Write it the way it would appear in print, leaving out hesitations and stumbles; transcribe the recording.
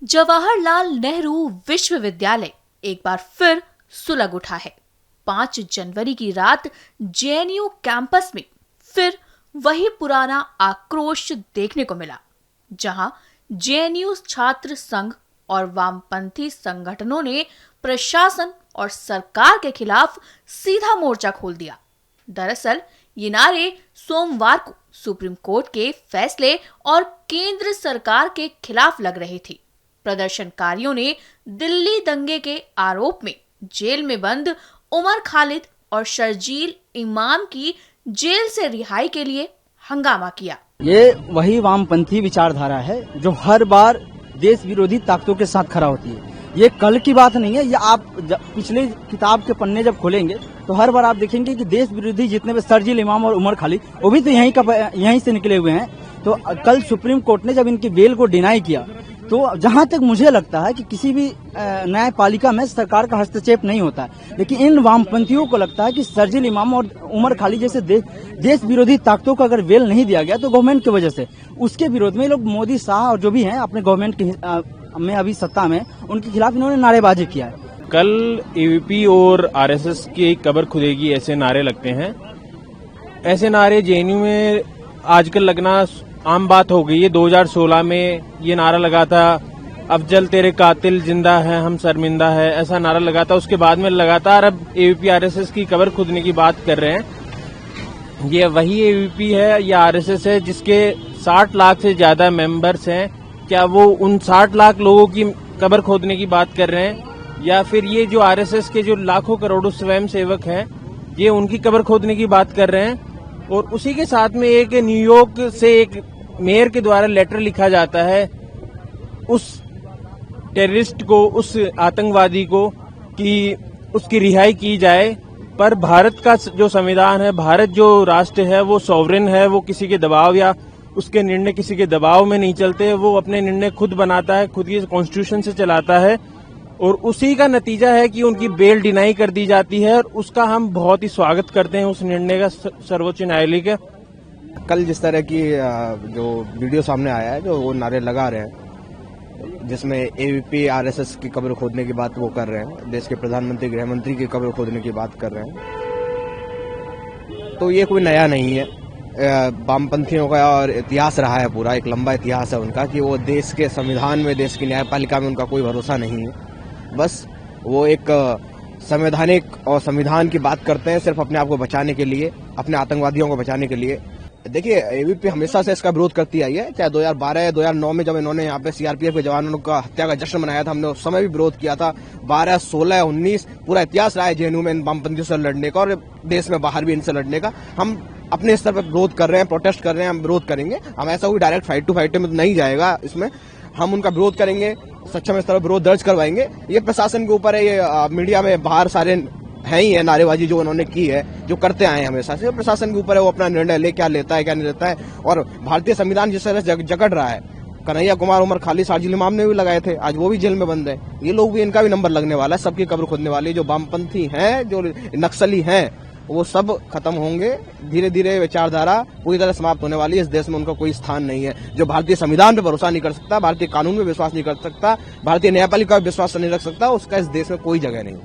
जवाहरलाल नेहरू विश्वविद्यालय एक बार फिर सुलग उठा है। 5 जनवरी की रात जेएनयू कैंपस में फिर वही पुराना आक्रोश देखने को मिला, जहां जेएनयू छात्र संघ और वामपंथी संगठनों ने प्रशासन और सरकार के खिलाफ सीधा मोर्चा खोल दिया। दरअसल ये नारे सोमवार को सुप्रीम कोर्ट के फैसले और केंद्र सरकार के खिलाफ लग रहे थे। प्रदर्शनकारियों ने दिल्ली दंगे के आरोप में जेल में बंद उमर खालिद और शर्जील इमाम की जेल से रिहाई के लिए हंगामा किया। ये वही वामपंथी विचारधारा है जो हर बार देश विरोधी ताकतों के साथ खड़ा होती है। ये कल की बात नहीं है। ये आप पिछले किताब के पन्ने जब खोलेंगे तो हर बार आप देखेंगे कि देश विरोधी जितने भी शर्जील इमाम और उमर खालिद वो भी तो यहीं से निकले हुए हैं। तो कल सुप्रीम कोर्ट ने जब इनकी बेल को डिनाई किया तो जहां तक मुझे लगता है कि किसी भी न्यायपालिका में सरकार का हस्तक्षेप नहीं होता है, लेकिन इन वामपंथियों को लगता है कि शर्जील इमाम और उमर खालिद जैसे देश विरोधी ताकतों को अगर बेल नहीं दिया गया तो गवर्नमेंट की वजह से उसके विरोध में लोग मोदी शाह और जो भी हैं अपने गवर्नमेंट में अभी सत्ता में उनके खिलाफ इन्होंने नारेबाजी किया है। कल एबीपी और आरएसएस की कब्र खुदेगी ऐसे नारे लगते हैं। ऐसे नारे जेएनयू में आजकल लगना आम बात हो गई है। 2016 में ये नारा लगा था, अफजल तेरे कातिल जिंदा है हम शर्मिंदा है, ऐसा नारा लगा था। उसके बाद में लगातार अब एबीपी आरएसएस की कब्र खुदने की बात कर रहे हैं। ये वही एबीपी है या आरएसएस है जिसके 60 लाख से ज्यादा मेंबर्स हैं। क्या वो उन 60 लाख लोगों की कब्र खोदने की बात कर रहे हैं, या फिर ये जो आरएसएस के जो लाखों करोड़ों स्वयं सेवक हैं ये उनकी कब्र खोदने की बात कर रहे हैं? और उसी के साथ में एक न्यूयॉर्क से एक मेयर के द्वारा लेटर लिखा जाता है उस टेररिस्ट को, उस आतंकवादी को, कि उसकी रिहाई की जाए। पर भारत का जो संविधान है, भारत जो राष्ट्र है वो सॉवरेन है, वो किसी के दबाव या उसके निर्णय किसी के दबाव में नहीं चलते। वो अपने निर्णय खुद बनाता है, खुद की कॉन्स्टिट्यूशन से चलाता है, और उसी का नतीजा है कि उनकी बेल डिनाई कर दी जाती है। और उसका हम बहुत ही स्वागत करते हैं उस निर्णय का सर्वोच्च न्यायालय के। कल जिस तरह की जो वीडियो सामने आया है, जो वो नारे लगा रहे हैं, जिसमें एबीपी आरएसएस की कब्र खोदने की बात वो कर रहे हैं, देश के प्रधानमंत्री गृह मंत्री की कब्र खोदने की बात कर रहे हैं, तो ये कोई नया नहीं है। वामपंथियों का और इतिहास रहा है, पूरा एक लंबा इतिहास है उनका, कि वो देश के संविधान में, देश की न्यायपालिका में उनका कोई भरोसा नहीं है। बस वो एक संवैधानिक और संविधान की बात करते हैं सिर्फ अपने आप को बचाने के लिए, अपने आतंकवादियों को बचाने के लिए। देखिए, एबीपी हमेशा से इसका विरोध करती आई है, चाहे 2012 या 2009 में जब इन्होंने यहाँ पे सीआरपीएफ के जवानों का हत्या का जश्न मनाया था, हमने उस समय भी विरोध किया था। 12, 16, 19 पूरा इतिहास रहा है जेएनयू में इन वामपंथियों से लड़ने का, और देश में बाहर भी इनसे लड़ने का। हम अपने स्तर पर विरोध कर रहे हैं, प्रोटेस्ट कर रहे हैं, हम विरोध करेंगे। हम ऐसा कोई डायरेक्ट फाइट टू फाइट में नहीं जाएगा, इसमें हम उनका विरोध करेंगे, सक्षम स्तर पर विरोध दर्ज करवाएंगे। ये प्रशासन के ऊपर है, ये मीडिया में बाहर सारे है ही है नारेबाजी जो उन्होंने की है, जो करते आए हैं हमेशा से। प्रशासन के ऊपर है वो अपना निर्णय ले, क्या लेता है क्या नहीं लेता है। और भारतीय संविधान जिस तरह से जकड़ रहा है, कन्हैया कुमार, उमर खालिद, शर्जील इमाम ने भी लगाए थे, आज वो भी जेल में बंद है। ये लोग भी, इनका भी नंबर लगने वाला है, सबकी कब्र खोदने वाली। जो वामपंथी हैं, जो नक्सली हैं, वो सब खत्म होंगे। धीरे धीरे विचारधारा पूरी तरह समाप्त होने वाली है। इस देश में उनका कोई स्थान नहीं है। जो भारतीय संविधान पे भरोसा नहीं कर सकता, भारतीय कानून में विश्वास नहीं कर सकता, भारतीय न्यायपालिका पे विश्वास नहीं रख सकता, उसका इस देश में कोई जगह नहीं।